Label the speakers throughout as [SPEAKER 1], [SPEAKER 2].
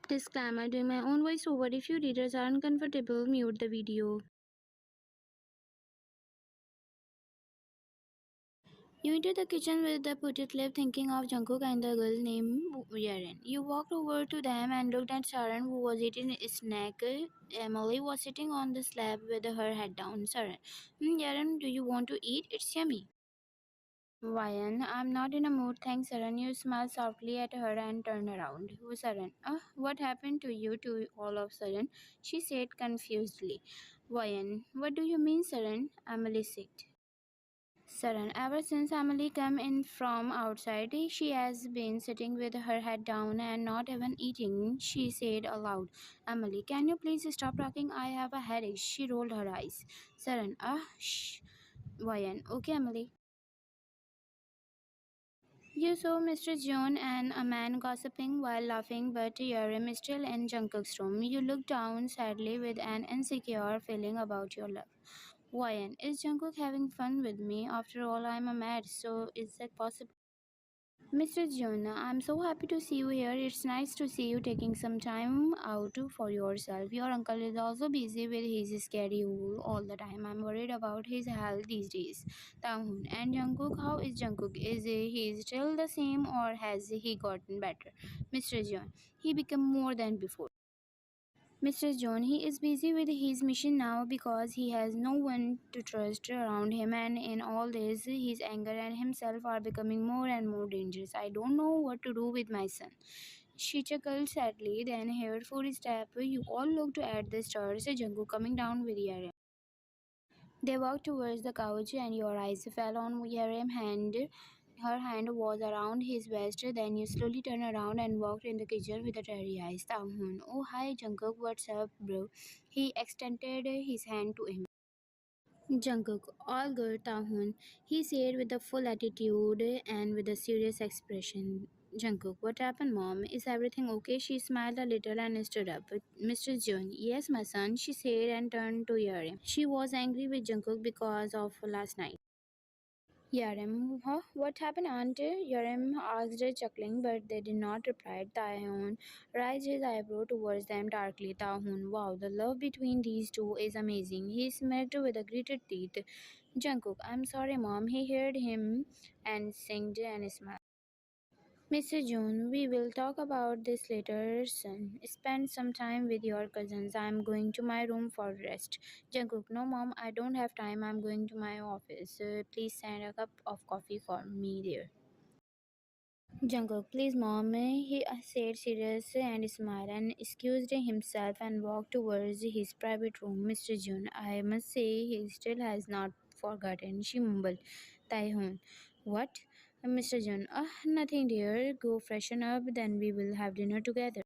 [SPEAKER 1] Disclaimer: doing my own voiceover. If you readers are uncomfortable, mute the video. You enter the kitchen with the putty lip, thinking of Jungkook and the girl named Yaren. You walked over to them and looked at Sharon, who was eating a snack. Emily was sitting on the slab with her head down. Sharon, Yaren, do you want to eat? It's yummy. Ryan, I'm not in a mood, thanks, Sharon. You smiled softly at her and turned around. Who, Sharon? What happened to you two all of a sudden? She said confusedly. Ryan, what do you mean, Sharon? Emily said. Sharon, ever since Emily came in from outside, she has been sitting with her head down and not even eating. She said aloud, Emily, can you please stop talking? I have a headache. She rolled her eyes. Sharon, shh. Ryan, okay, Emily. You saw Mr. Jeon and a man gossiping while laughing, but you're still in Jungkook's room. You look down sadly with an insecure feeling about your love. Ryan, is Jungkook having fun with me? After all, I'm a mad, so is that possible? Mr. Jonah, I'm so happy to see you here. It's nice to see you taking some time out for yourself. Your uncle is also busy with his schedule all the time. I'm worried about his health these days. Taehoon and Jungkook, how is Jungkook? Is he still the same or has he gotten better? Mr. John, he became more than before. Mr. John, he is busy with his mission now because he has no one to trust around him, and in all this, his anger and himself are becoming more and more dangerous. I don't know what to do with my son. She chuckled sadly, then heard footsteps. You all looked at the stairs, Jungkook coming down with Yarem. They walked towards the couch, and your eyes fell on Yarem's hand. Her hand was around his waist. Then you slowly turned around and walked in the kitchen with the teary eyes. Taehoon, oh hi Jungkook, what's up, bro? He extended his hand to him. Jungkook, all good, Taehoon, he said with a full attitude and with a serious expression. Jungkook, what happened, mom? Is everything okay? She smiled a little and stood up. Mr. Jeon, yes, my son, she said and turned to Yerim. She was angry with Jungkook because of last night. Yarem, huh? What happened, Aunt? Yarem asked, chuckling, but they did not reply. Taehoon raised his eyebrow towards them darkly. Taehoon, wow, the love between these two is amazing. He smirked with a gritted teeth. Jungkook, I'm sorry, Mom. He heard him and singed and smiled. Mr. June, we will talk about this later, son. Spend some time with your cousins. I'm going to my room for rest. Jungkook, no, mom, I don't have time. I'm going to my office. Please send a cup of coffee for me there. Jungkook, please, mom, he said serious and smiled and excused himself and walked towards his private room. Mr. June, I must say he still has not forgotten, she mumbled. Taehoon, what? Mr. June, nothing dear. Go freshen up, then we will have dinner together.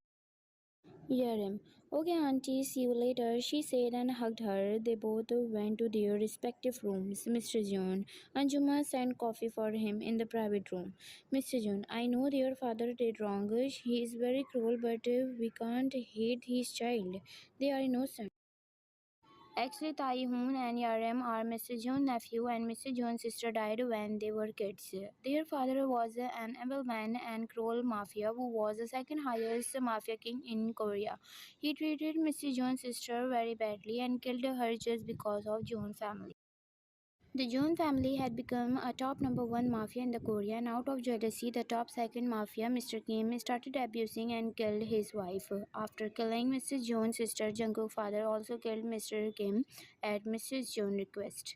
[SPEAKER 1] Yerim, okay, auntie, see you later, she said and hugged her. They both went to their respective rooms. Mr. John, Anjuma sent coffee for him in the private room. Mr. John, I know their father did wrong. He is very cruel, but we can't hate his child. They are innocent. Actually, Taehoon and Yarem are Mr. John's nephew, and Mr. John's sister died when they were kids. Their father was an evil man and cruel mafia who was the second highest mafia king in Korea. He treated Mr. John's sister very badly and killed her just because of John's family. The Jeon family had become a top number one mafia in the Korea, and out of jealousy, the top second mafia, Mr. Kim, started abusing and killed his wife. After killing Mr. Jeon's sister, Jungkook's father also killed Mr. Kim at Mrs. Jeon's request.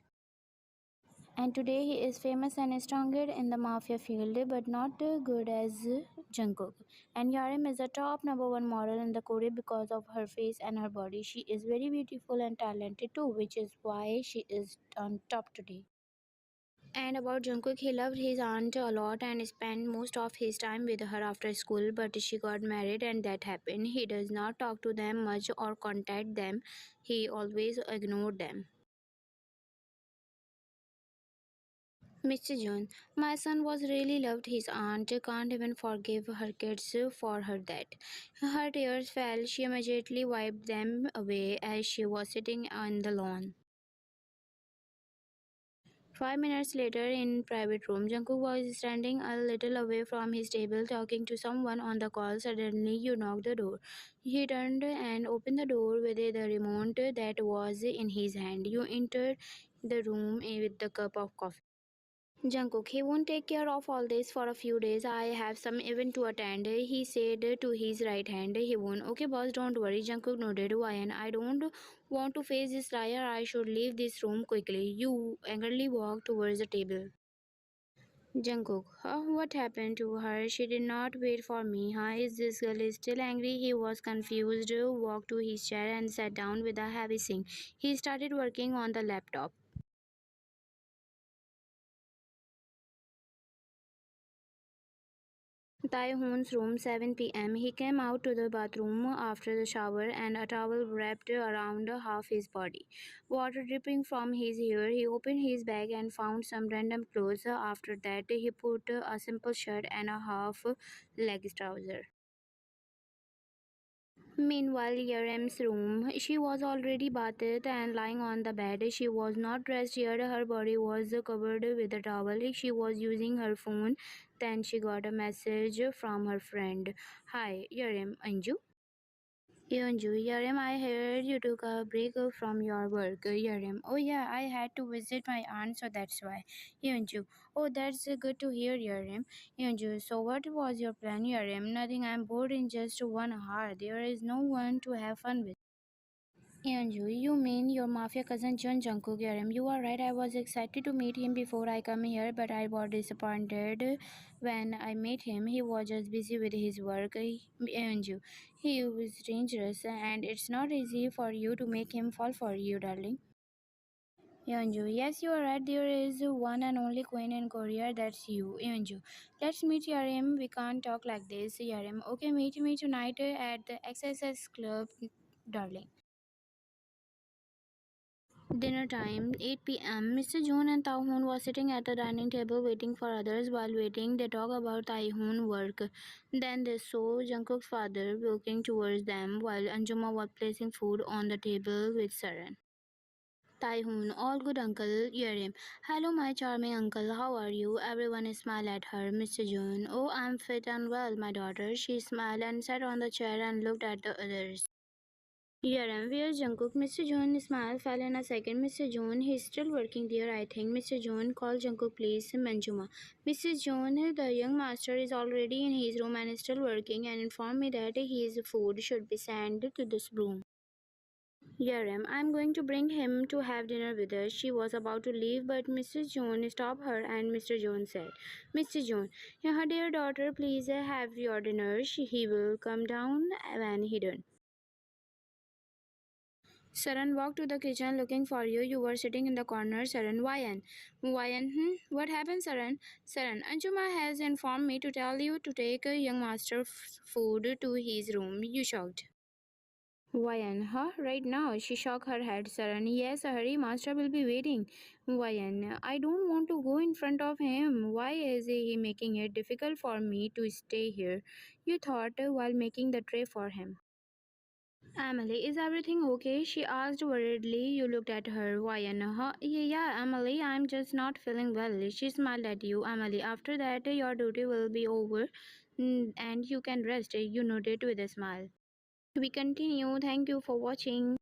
[SPEAKER 1] And today he is famous and stronger in the mafia field, but not good as Jungkook. And Yarim is a top number one model in the Korea because of her face and her body. She is very beautiful and talented too, which is why she is on top today. And about Jungkook, he loved his aunt a lot and spent most of his time with her after school, but she got married and that happened. He does not talk to them much or contact them. He always ignored them. Mr. John, my son was really loved his aunt, can't even forgive her kids for her death. Her tears fell, she immediately wiped them away as she was sitting on the lawn. 5 minutes later, in private room, Jungkook was standing a little away from his table, talking to someone on the call. Suddenly, you knocked the door. He turned and opened the door with the remote that was in his hand. You entered the room with the cup of coffee. Jungkook, he won't take care of all this for a few days. I have some event to attend, he said to his right hand. He won't. Okay, boss, don't worry. Jungkook nodded. Why? And I don't want to face this liar. I should leave this room quickly. You angrily walked towards the table. Jungkook, huh? What happened to her? She did not wait for me. Huh? Is this girl still angry? He was confused, walked to his chair and sat down with a heavy sing. He started working on the laptop. Taehoon's room, 7 p.m. He came out to the bathroom after the shower and a towel wrapped around half his body. Water dripping from his hair. He opened his bag and found some random clothes. After that, he put a simple shirt and a half leg trouser. Meanwhile, Yerem's room, she was already bathed and lying on the bed. She was not dressed yet. Her body was covered with a towel. She was using her phone. Then she got a message from her friend. Hi, Yerem, Anju. Anju, Yerem, I heard you took a break from your work. Yerem, oh yeah, I had to visit my aunt, so that's why. Anju, oh that's good to hear, Yerem. Anju, so what was your plan, Yerem? Nothing, I'm bored in just 1 hour. There is no one to have fun with. Anju, you mean your mafia cousin John Jungkook, Yerem? You are right, I was excited to meet him before I come here, but I was disappointed when I met him. He was just busy with his work. Anju, he was dangerous and it's not easy for you to make him fall for you, darling. Yeonju, yes, you are right. There is one and only queen in Korea. That's you, Yeonju. Let's meet Yarim. We can't talk like this, Yarim. Okay, meet me tonight at the XSS Club, darling. Dinner time, 8 p.m. Mr. Joon and Taehoon was sitting at the dining table waiting for others. While waiting, they talk about Taehoon work. Then they saw Jungkook's father walking towards them while Anjuma was placing food on the table with Saran. Taehoon, all good uncle, Yerim. Hello my charming uncle, how are you? Everyone smiled at her. Mr. Joon, oh I'm fit and well, my daughter. She smiled and sat on the chair and looked at the others. Yerim, where's Jungkook? Mr. Joon smile fell in a second. Mr. Joon, he's still working there, I think. Mr. Joon, call Jungkook please, Manjuma. Mrs. Joon, the young master is already in his room and is still working and informed me that his food should be sent to this room. Yerem, I'm going to bring him to have dinner with us. She was about to leave, but Mrs. Jones stopped her and Mr. Jones said, Mr. Jones, your dear daughter, please have your dinner. He will come down when he done. Saran walked to the kitchen looking for you. You were sitting in the corner. Saran, Wayan. Wayan, what happened, Saran? Saran, Anjuma has informed me to tell you to take a young master's food to his room. You shocked. Wayan, huh? Right now? She shook her head. Saran, yes, hurry, master will be waiting. Wayan, I don't want to go in front of him. Why is he making it difficult for me to stay here? You thought while making the tray for him. Emily, is everything okay? She asked worriedly. You looked at her. Wayan, huh? Yeah, Emily, I'm just not feeling well. She smiled at you. Emily, after that, your duty will be over and you can rest. You nodded with a smile. We continue. Thank you for watching.